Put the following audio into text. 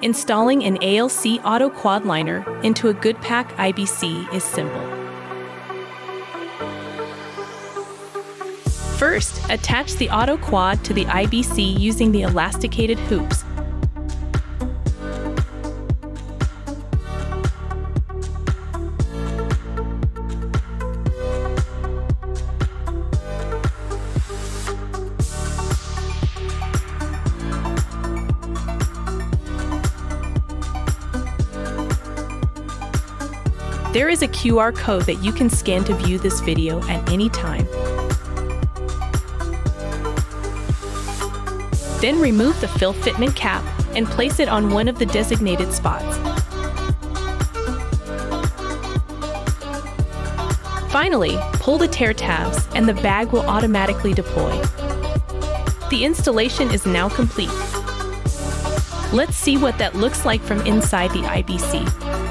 Installing an ALC AutoQuad liner into a Goodpack IBC is simple. First, attach the AutoQuad to the IBC using the elasticated hoops. There is a QR code that you can scan to view this video at any time. Then remove the fill fitment cap and place it on one of the designated spots. Finally, pull the tear tabs and the bag will automatically deploy. The installation is now complete. Let's see what that looks like from inside the IBC.